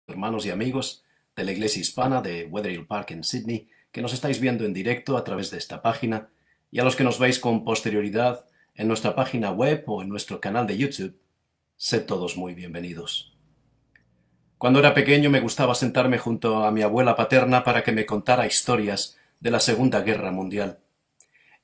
Hermanos y amigos de la Iglesia Hispana de Wetherill Park en Sydney, que nos estáis viendo en directo a través de esta página, y a los que nos veis con posterioridad en nuestra página web o en nuestro canal de YouTube, sed todos muy bienvenidos. Cuando era pequeño me gustaba sentarme junto a mi abuela paterna para que me contara historias de la Segunda Guerra Mundial.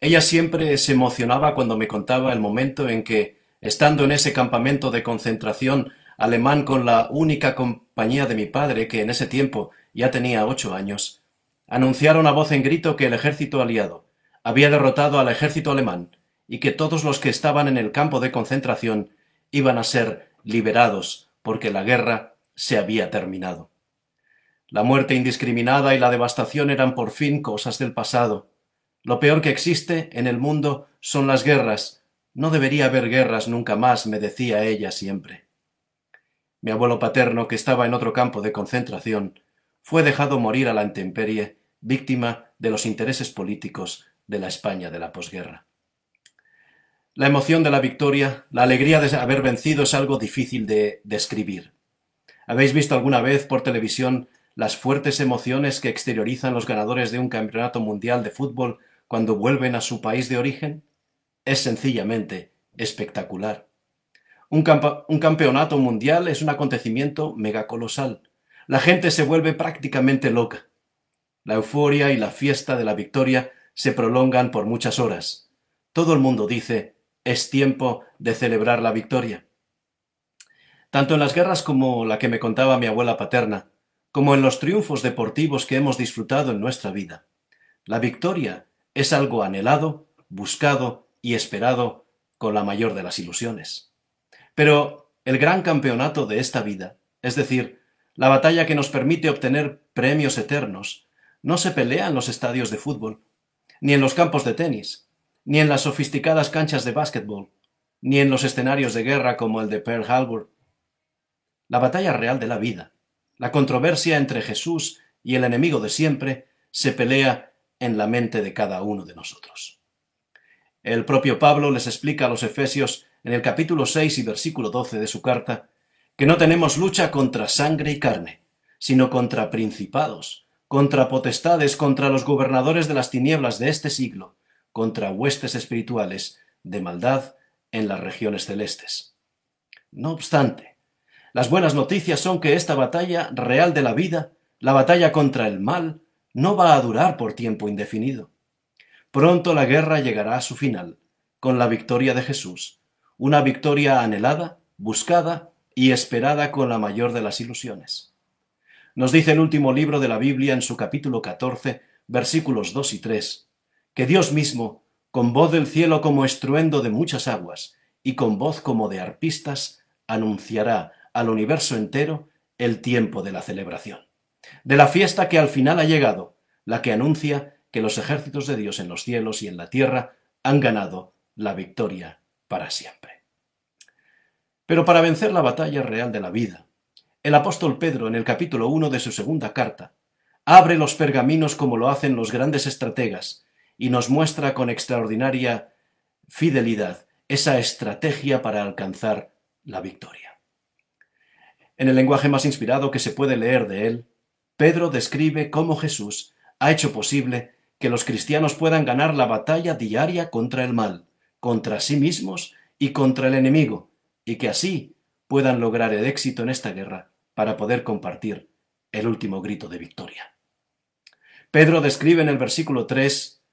Ella siempre se emocionaba cuando me contaba el momento en que, estando en ese campamento de concentración alemán con la única compañía de mi padre, que en ese tiempo ya tenía 8 años, anunciaron a voz en grito que el ejército aliado había derrotado al ejército alemán y que todos los que estaban en el campo de concentración iban a ser liberados porque la guerra se había terminado. La muerte indiscriminada y la devastación eran por fin cosas del pasado. Lo peor que existe en el mundo son las guerras. No debería haber guerras nunca más, me decía ella siempre. Mi abuelo paterno, que estaba en otro campo de concentración, fue dejado morir a la intemperie, víctima de los intereses políticos de la España de la posguerra. La emoción de la victoria, la alegría de haber vencido es algo difícil de describir. ¿Habéis visto alguna vez por televisión las fuertes emociones que exteriorizan los ganadores de un campeonato mundial de fútbol cuando vuelven a su país de origen? Es sencillamente espectacular. Un campeonato mundial es un acontecimiento megacolosal. La gente se vuelve prácticamente loca. La euforia y la fiesta de la victoria se prolongan por muchas horas. Todo el mundo dice, es tiempo de celebrar la victoria. Tanto en las guerras como la que me contaba mi abuela paterna, como en los triunfos deportivos que hemos disfrutado en nuestra vida, la victoria es algo anhelado, buscado y esperado con la mayor de las ilusiones. Pero el gran campeonato de esta vida, es decir, la batalla que nos permite obtener premios eternos, no se pelea en los estadios de fútbol, ni en los campos de tenis, ni en las sofisticadas canchas de básquetbol, ni en los escenarios de guerra como el de Pearl Harbor. La batalla real de la vida, la controversia entre Jesús y el enemigo de siempre, se pelea en la mente de cada uno de nosotros. El propio Pablo les explica a los efesios en el capítulo 6 y versículo 12 de su carta que no tenemos lucha contra sangre y carne, sino contra principados, contra potestades, contra los gobernadores de las tinieblas de este siglo, contra huestes espirituales de maldad en las regiones celestes. No obstante, las buenas noticias son que esta batalla real de la vida, la batalla contra el mal, no va a durar por tiempo indefinido. Pronto la guerra llegará a su final, con la victoria de Jesús, una victoria anhelada, buscada y esperada con la mayor de las ilusiones. Nos dice el último libro de la Biblia en su capítulo 14, versículos 2 y 3, que Dios mismo, con voz del cielo como estruendo de muchas aguas y con voz como de arpistas, anunciará al universo entero el tiempo de la celebración, de la fiesta que al final ha llegado, la que anuncia que los ejércitos de Dios en los cielos y en la tierra han ganado la victoria para siempre. Pero para vencer la batalla real de la vida, el apóstol Pedro, en el capítulo 1 de su segunda carta, abre los pergaminos como lo hacen los grandes estrategas y nos muestra con extraordinaria fidelidad esa estrategia para alcanzar la victoria. En el lenguaje más inspirado que se puede leer de él, Pedro describe cómo Jesús ha hecho posible que los cristianos puedan ganar la batalla diaria contra el mal, contra sí mismos y contra el enemigo, y que así puedan lograr el éxito en esta guerra para poder compartir el último grito de victoria. Pedro describe en el versículo 3,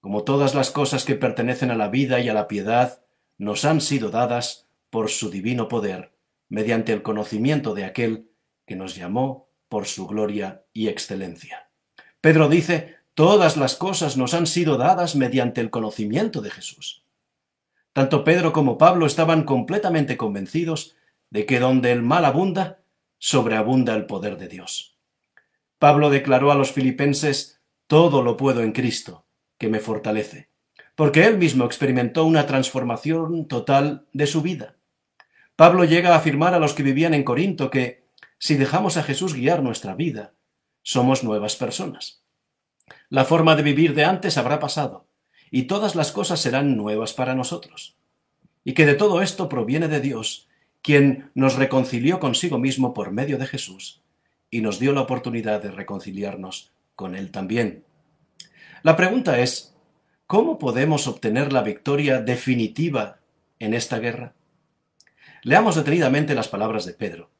como todas las cosas que pertenecen a la vida y a la piedad nos han sido dadas por su divino poder, mediante el conocimiento de aquel que nos llamó por su gloria y excelencia. Pedro dice, todas las cosas nos han sido dadas mediante el conocimiento de Jesús. Tanto Pedro como Pablo estaban completamente convencidos de que donde el mal abunda, sobreabunda el poder de Dios. Pablo declaró a los filipenses, todo lo puedo en Cristo, que me fortalece, porque él mismo experimentó una transformación total de su vida. Pablo llega a afirmar a los que vivían en Corinto que, si dejamos a Jesús guiar nuestra vida, somos nuevas personas. La forma de vivir de antes habrá pasado, y todas las cosas serán nuevas para nosotros. Y que de todo esto proviene de Dios, quien nos reconcilió consigo mismo por medio de Jesús, y nos dio la oportunidad de reconciliarnos con Él también. La pregunta es, ¿cómo podemos obtener la victoria definitiva en esta guerra? Leamos detenidamente las palabras de Pedro.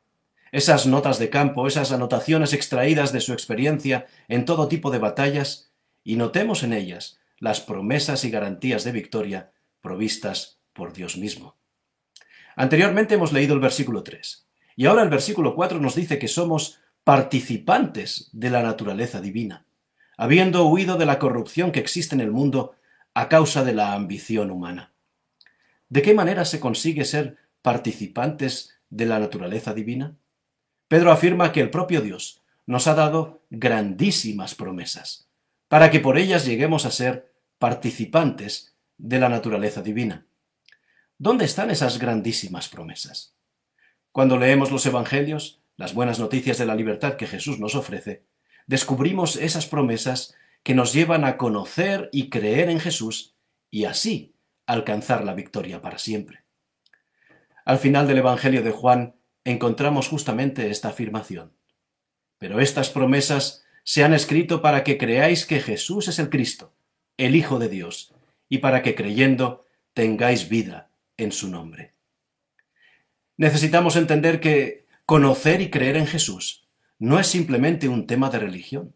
Esas notas de campo, esas anotaciones extraídas de su experiencia en todo tipo de batallas, y notemos en ellas las promesas y garantías de victoria provistas por Dios mismo. Anteriormente hemos leído el versículo 3, y ahora el versículo 4 nos dice que somos participantes de la naturaleza divina, habiendo huido de la corrupción que existe en el mundo a causa de la ambición humana. ¿De qué manera se consigue ser participantes de la naturaleza divina? Pedro afirma que el propio Dios nos ha dado grandísimas promesas, para que por ellas lleguemos a ser participantes de la naturaleza divina. ¿Dónde están esas grandísimas promesas? Cuando leemos los Evangelios, las buenas noticias de la libertad que Jesús nos ofrece, descubrimos esas promesas que nos llevan a conocer y creer en Jesús y así alcanzar la victoria para siempre. Al final del Evangelio de Juan encontramos justamente esta afirmación. Pero estas promesas se han escrito para que creáis que Jesús es el Cristo, el Hijo de Dios, y para que creyendo tengáis vida en su nombre. Necesitamos entender que conocer y creer en Jesús no es simplemente un tema de religión,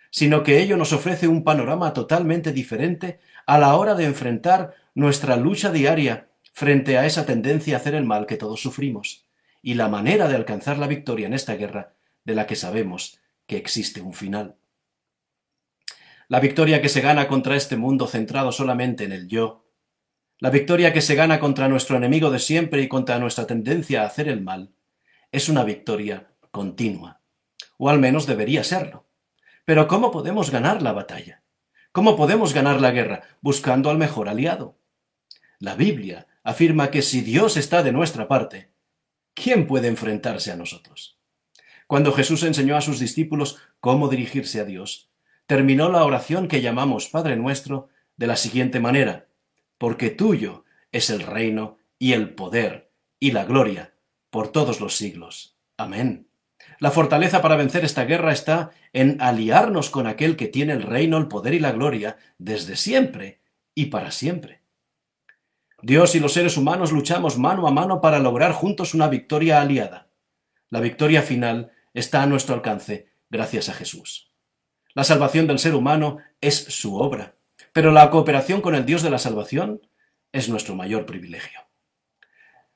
sino que ello nos ofrece un panorama totalmente diferente a la hora de enfrentar nuestra lucha diaria frente a esa tendencia a hacer el mal que todos sufrimos, y la manera de alcanzar la victoria en esta guerra de la que sabemos que existe un final. La victoria que se gana contra este mundo centrado solamente en el yo, la victoria que se gana contra nuestro enemigo de siempre y contra nuestra tendencia a hacer el mal, es una victoria continua, o al menos debería serlo. Pero ¿cómo podemos ganar la batalla? ¿Cómo podemos ganar la guerra? Buscando al mejor aliado. La Biblia afirma que si Dios está de nuestra parte, ¿quién puede enfrentarse a nosotros? Cuando Jesús enseñó a sus discípulos cómo dirigirse a Dios, terminó la oración que llamamos Padre Nuestro de la siguiente manera: porque tuyo es el reino y el poder y la gloria por todos los siglos. Amén. La fortaleza para vencer esta guerra está en aliarnos con aquel que tiene el reino, el poder y la gloria desde siempre y para siempre. Dios y los seres humanos luchamos mano a mano para lograr juntos una victoria aliada. La victoria final está a nuestro alcance gracias a Jesús. La salvación del ser humano es su obra, pero la cooperación con el Dios de la salvación es nuestro mayor privilegio.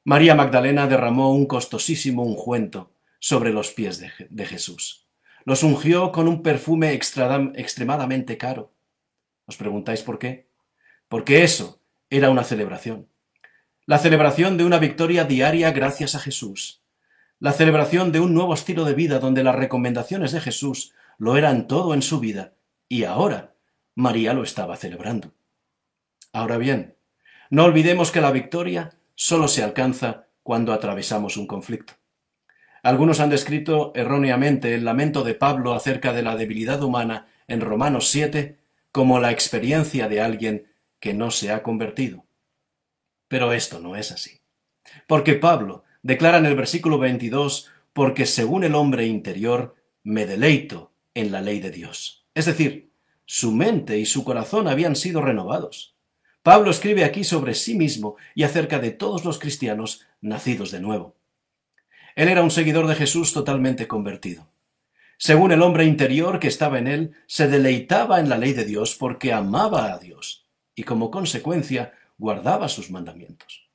María Magdalena derramó un costosísimo ungüento sobre los pies de Jesús. Los ungió con un perfume extremadamente caro. ¿Os preguntáis por qué? Porque eso era una celebración. La celebración de una victoria diaria gracias a Jesús. La celebración de un nuevo estilo de vida donde las recomendaciones de Jesús lo eran todo en su vida y ahora María lo estaba celebrando. Ahora bien, no olvidemos que la victoria solo se alcanza cuando atravesamos un conflicto. Algunos han descrito erróneamente el lamento de Pablo acerca de la debilidad humana en Romanos 7 como la experiencia de alguien que no se ha convertido. Pero esto no es así. Porque Pablo declara en el versículo 22, porque según el hombre interior me deleito en la ley de Dios. Es decir, su mente y su corazón habían sido renovados. Pablo escribe aquí sobre sí mismo y acerca de todos los cristianos nacidos de nuevo. Él era un seguidor de Jesús totalmente convertido. Según el hombre interior que estaba en él, se deleitaba en la ley de Dios porque amaba a Dios y como consecuencia guardaba sus mandamientos.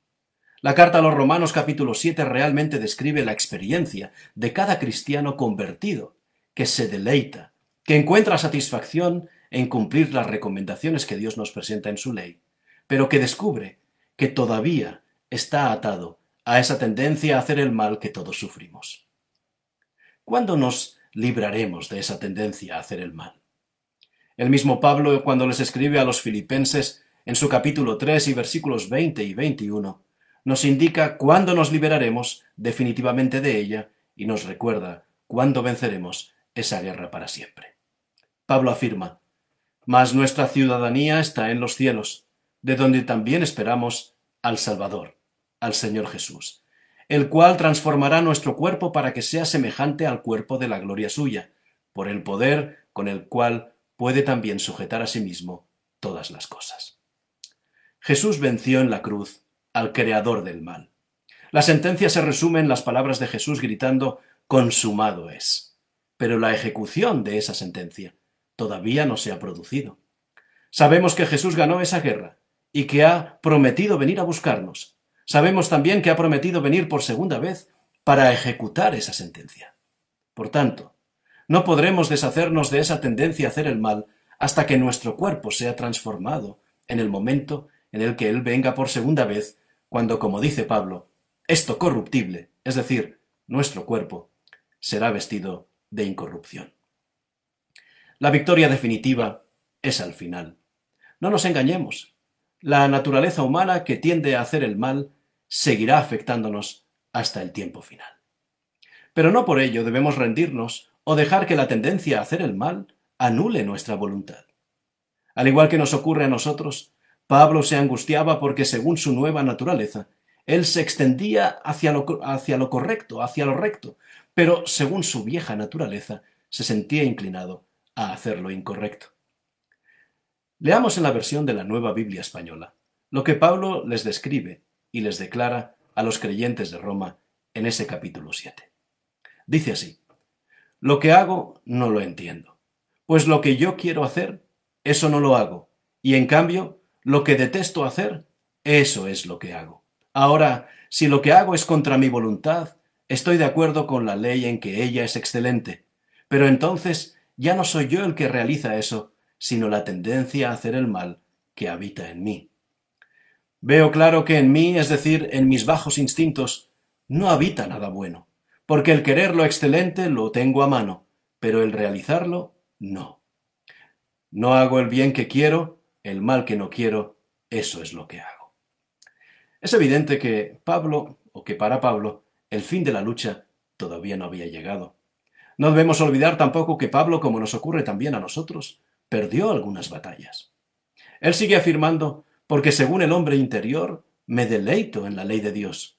La carta a los Romanos capítulo 7 realmente describe la experiencia de cada cristiano convertido que se deleita, que encuentra satisfacción en cumplir las recomendaciones que Dios nos presenta en su ley, pero que descubre que todavía está atado a esa tendencia a hacer el mal que todos sufrimos. ¿Cuándo nos libraremos de esa tendencia a hacer el mal? El mismo Pablo, cuando les escribe a los filipenses en su capítulo 3 y versículos 20 y 21, nos indica cuándo nos liberaremos definitivamente de ella y nos recuerda cuándo venceremos esa guerra para siempre. Pablo afirma: mas nuestra ciudadanía está en los cielos, de donde también esperamos al Salvador, al Señor Jesús, el cual transformará nuestro cuerpo para que sea semejante al cuerpo de la gloria suya, por el poder con el cual puede también sujetar a sí mismo todas las cosas. Jesús venció en la cruz al creador del mal. La sentencia se resume en las palabras de Jesús gritando: «Consumado es». Pero la ejecución de esa sentencia todavía no se ha producido. Sabemos que Jesús ganó esa guerra y que ha prometido venir a buscarnos. Sabemos también que ha prometido venir por segunda vez para ejecutar esa sentencia. Por tanto, no podremos deshacernos de esa tendencia a hacer el mal hasta que nuestro cuerpo sea transformado en el momento en el que Él venga por segunda vez, cuando, como dice Pablo, esto corruptible, es decir, nuestro cuerpo, será vestido de incorrupción. La victoria definitiva es al final. No nos engañemos. La naturaleza humana que tiende a hacer el mal seguirá afectándonos hasta el tiempo final. Pero no por ello debemos rendirnos o dejar que la tendencia a hacer el mal anule nuestra voluntad. Al igual que nos ocurre a nosotros, Pablo se angustiaba porque, según su nueva naturaleza, él se extendía hacia lo correcto, hacia lo recto, pero según su vieja naturaleza se sentía inclinado a hacer lo incorrecto. Leamos en la versión de la Nueva Biblia Española lo que Pablo les describe y les declara a los creyentes de Roma en ese capítulo 7. Dice así: «Lo que hago no lo entiendo, pues lo que yo quiero hacer, eso no lo hago, y en cambio, lo que detesto hacer, eso es lo que hago. Ahora, si lo que hago es contra mi voluntad, estoy de acuerdo con la ley en que ella es excelente, pero entonces ya no soy yo el que realiza eso, sino la tendencia a hacer el mal que habita en mí. Veo claro que en mí, es decir, en mis bajos instintos, no habita nada bueno, porque el querer lo excelente lo tengo a mano, pero el realizarlo, no. No hago el bien que quiero, el mal que no quiero, eso es lo que hago». Es evidente que para Pablo, el fin de la lucha todavía no había llegado. No debemos olvidar tampoco que Pablo, como nos ocurre también a nosotros, perdió algunas batallas. Él sigue afirmando: «Porque según el hombre interior, me deleito en la ley de Dios.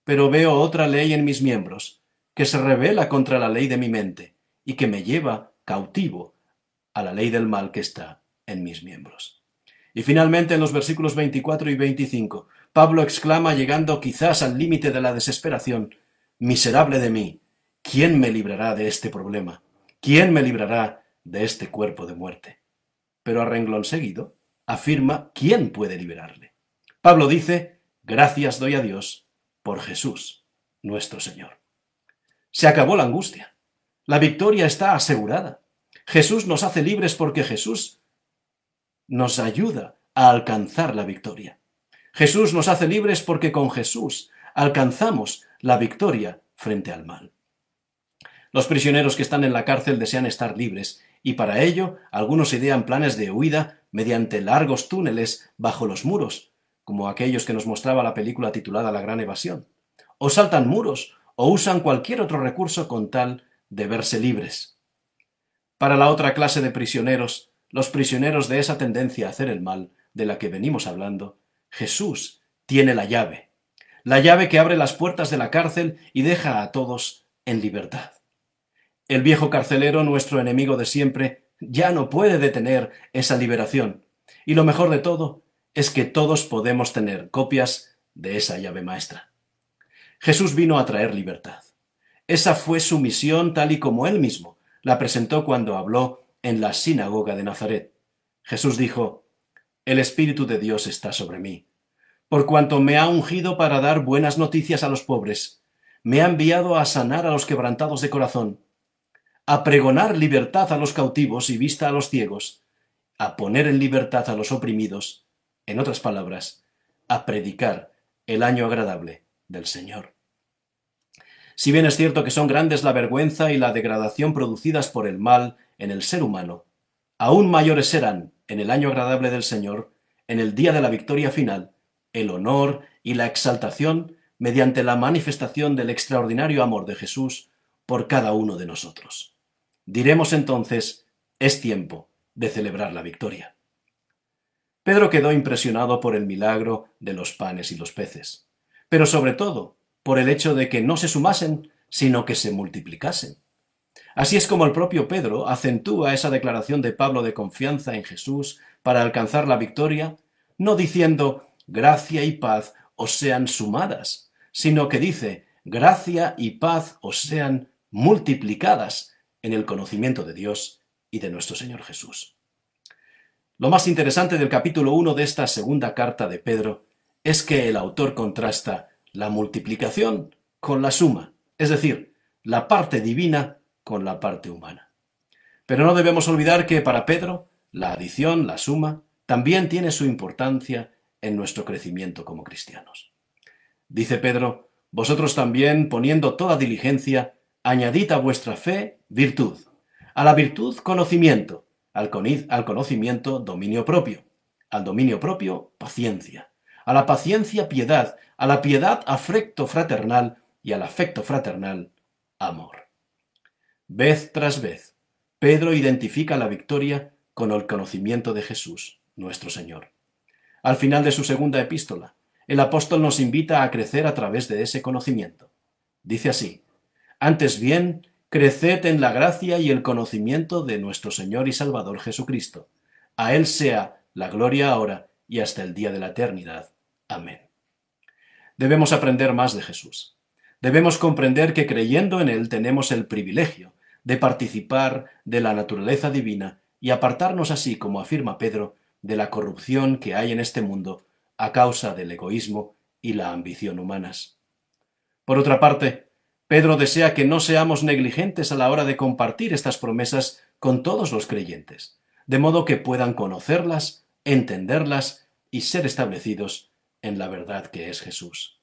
Pero veo otra ley en mis miembros, que se rebela contra la ley de mi mente, y que me lleva cautivo a la ley del mal que está en mis miembros». Y finalmente, en los versículos 24 y 25, Pablo exclama, llegando quizás al límite de la desesperación: «Miserable de mí, ¿quién me librará de este problema? ¿Quién me librará de este cuerpo de muerte?». Pero a renglón seguido afirma quién puede liberarle. Pablo dice: «Gracias doy a Dios por Jesús, nuestro Señor». Se acabó la angustia. La victoria está asegurada. Jesús nos hace libres porque Jesús nos ayuda a alcanzar la victoria. Jesús nos hace libres porque con Jesús alcanzamos la victoria frente al mal. Los prisioneros que están en la cárcel desean estar libres, y para ello algunos idean planes de huida mediante largos túneles bajo los muros, como aquellos que nos mostraba la película titulada La Gran Evasión. O saltan muros, o usan cualquier otro recurso con tal de verse libres. Para la otra clase de prisioneros, los prisioneros de esa tendencia a hacer el mal de la que venimos hablando, Jesús tiene la llave que abre las puertas de la cárcel y deja a todos en libertad. El viejo carcelero, nuestro enemigo de siempre, ya no puede detener esa liberación. Y lo mejor de todo es que todos podemos tener copias de esa llave maestra. Jesús vino a traer libertad. Esa fue su misión, tal y como él mismo la presentó cuando habló en la sinagoga de Nazaret. Jesús dijo: «El Espíritu de Dios está sobre mí, por cuanto me ha ungido para dar buenas noticias a los pobres. Me ha enviado a sanar a los quebrantados de corazón, a pregonar libertad a los cautivos y vista a los ciegos, a poner en libertad a los oprimidos, en otras palabras, a predicar el año agradable del Señor». Si bien es cierto que son grandes la vergüenza y la degradación producidas por el mal en el ser humano, aún mayores serán, en el año agradable del Señor, en el día de la victoria final, el honor y la exaltación mediante la manifestación del extraordinario amor de Jesús por cada uno de nosotros. Diremos entonces: es tiempo de celebrar la victoria. Pedro quedó impresionado por el milagro de los panes y los peces, pero sobre todo por el hecho de que no se sumasen, sino que se multiplicasen. Así es como el propio Pedro acentúa esa declaración de Pablo de confianza en Jesús para alcanzar la victoria, no diciendo gracia y paz os sean sumadas, sino que dice gracia y paz os sean multiplicadas en el conocimiento de Dios y de nuestro Señor Jesús. Lo más interesante del capítulo 1 de esta segunda carta de Pedro es que el autor contrasta la multiplicación con la suma, es decir, la parte divina con la parte humana. Pero no debemos olvidar que para Pedro, la adición, la suma, también tiene su importancia en nuestro crecimiento como cristianos. Dice Pedro, vosotros también, poniendo toda diligencia, añadid a vuestra fe virtud, a la virtud conocimiento, al conocimiento dominio propio, al dominio propio paciencia, a la paciencia piedad, a la piedad afecto fraternal y al afecto fraternal amor. Vez tras vez, Pedro identifica la victoria con el conocimiento de Jesús, nuestro Señor. Al final de su segunda epístola, el apóstol nos invita a crecer a través de ese conocimiento. Dice así, antes bien, creced en la gracia y el conocimiento de nuestro Señor y Salvador Jesucristo. A Él sea la gloria ahora y hasta el día de la eternidad. Amén. Debemos aprender más de Jesús. Debemos comprender que creyendo en Él tenemos el privilegio de participar de la naturaleza divina y apartarnos así, como afirma Pedro, de la corrupción que hay en este mundo a causa del egoísmo y la ambición humanas. Por otra parte, Pedro desea que no seamos negligentes a la hora de compartir estas promesas con todos los creyentes, de modo que puedan conocerlas, entenderlas y ser establecidos en la verdad que es Jesús.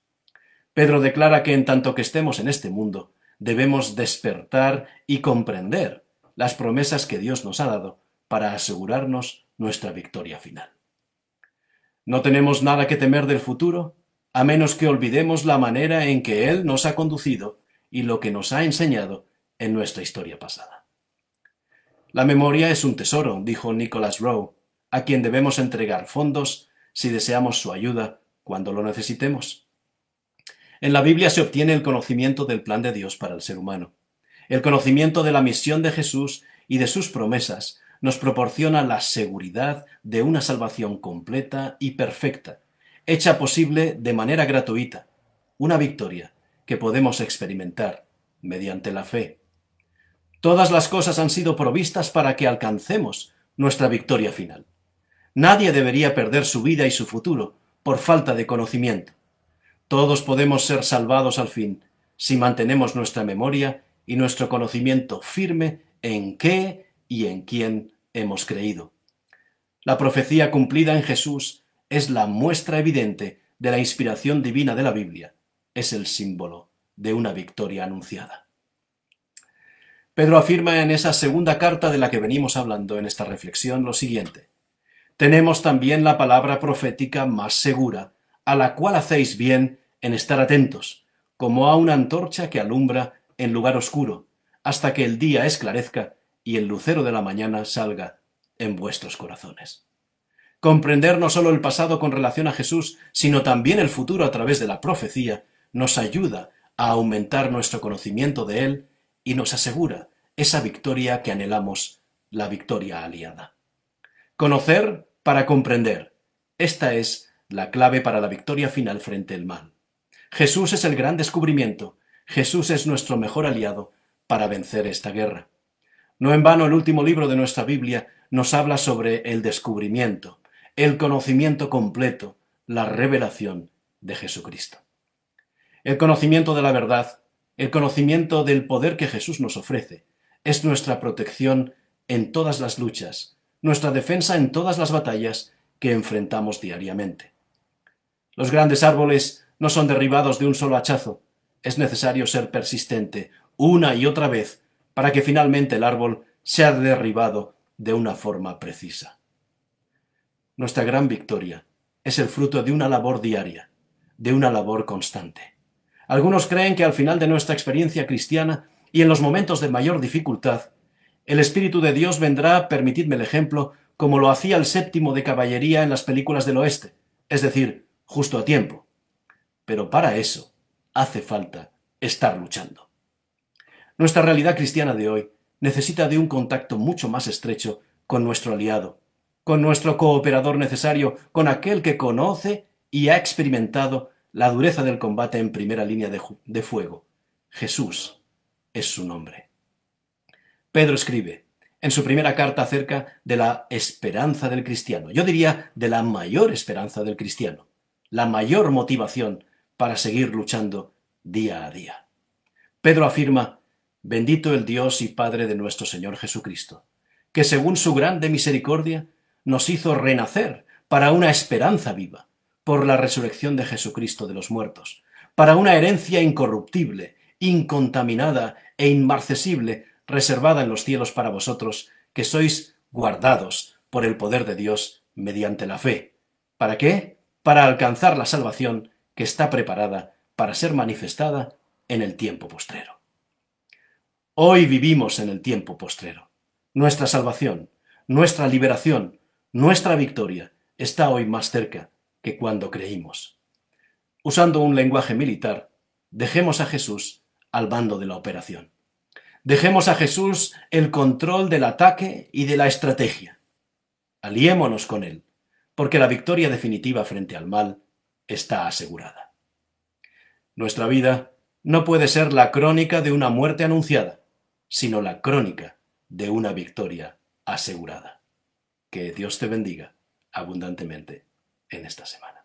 Pedro declara que en tanto que estemos en este mundo, debemos despertar y comprender las promesas que Dios nos ha dado para asegurarnos nuestra victoria final. No tenemos nada que temer del futuro, a menos que olvidemos la manera en que Él nos ha conducido y lo que nos ha enseñado en nuestra historia pasada. La memoria es un tesoro, dijo Nicholas Rowe, a quien debemos entregar fondos si deseamos su ayuda cuando lo necesitemos. En la Biblia se obtiene el conocimiento del plan de Dios para el ser humano. El conocimiento de la misión de Jesús y de sus promesas nos proporciona la seguridad de una salvación completa y perfecta, hecha posible de manera gratuita, una victoria que podemos experimentar mediante la fe. Todas las cosas han sido provistas para que alcancemos nuestra victoria final. Nadie debería perder su vida y su futuro por falta de conocimiento. Todos podemos ser salvados al fin si mantenemos nuestra memoria y nuestro conocimiento firme en qué y en quién hemos creído. La profecía cumplida en Jesús es la muestra evidente de la inspiración divina de la Biblia. Es el símbolo de una victoria anunciada. Pedro afirma en esa segunda carta de la que venimos hablando en esta reflexión lo siguiente: tenemos también la palabra profética más segura, a la cual hacéis bien en estar atentos, como a una antorcha que alumbra en lugar oscuro, hasta que el día esclarezca y el lucero de la mañana salga en vuestros corazones. Comprender no solo el pasado con relación a Jesús, sino también el futuro a través de la profecía, nos ayuda a aumentar nuestro conocimiento de Él y nos asegura esa victoria que anhelamos, la victoria aliada. Conocer para comprender. Esta es la clave para la victoria final frente al mal. Jesús es el gran descubrimiento. Jesús es nuestro mejor aliado para vencer esta guerra. No en vano el último libro de nuestra Biblia nos habla sobre el descubrimiento, el conocimiento completo, la revelación de Jesucristo. El conocimiento de la verdad, el conocimiento del poder que Jesús nos ofrece, es nuestra protección en todas las luchas, nuestra defensa en todas las batallas que enfrentamos diariamente. Los grandes árboles no son derribados de un solo hachazo. Es necesario ser persistente una y otra vez para que finalmente el árbol sea derribado de una forma precisa. Nuestra gran victoria es el fruto de una labor diaria, de una labor constante. Algunos creen que al final de nuestra experiencia cristiana y en los momentos de mayor dificultad, el Espíritu de Dios vendrá, permitidme el ejemplo, como lo hacía el séptimo de caballería en las películas del oeste, es decir, justo a tiempo. Pero para eso hace falta estar luchando. Nuestra realidad cristiana de hoy necesita de un contacto mucho más estrecho con nuestro aliado, con nuestro cooperador necesario, con aquel que conoce y ha experimentado la dureza del combate en primera línea de fuego. Jesús es su nombre. Pedro escribe en su primera carta acerca de la esperanza del cristiano. Yo diría de la mayor esperanza del cristiano, la mayor motivación para seguir luchando día a día. Pedro afirma: bendito el Dios y Padre de nuestro Señor Jesucristo, que según su grande misericordia nos hizo renacer para una esperanza viva, por la resurrección de Jesucristo de los muertos, para una herencia incorruptible, incontaminada e inmarcesible, reservada en los cielos para vosotros, que sois guardados por el poder de Dios mediante la fe. ¿Para qué? Para alcanzar la salvación que está preparada para ser manifestada en el tiempo postrero. Hoy vivimos en el tiempo postrero. Nuestra salvación, nuestra liberación, nuestra victoria está hoy más cerca que cuando creímos. Usando un lenguaje militar, dejemos a Jesús al mando de la operación. Dejemos a Jesús el control del ataque y de la estrategia. Aliémonos con Él, porque la victoria definitiva frente al mal está asegurada. Nuestra vida no puede ser la crónica de una muerte anunciada, sino la crónica de una victoria asegurada. Que Dios te bendiga abundantemente en esta semana.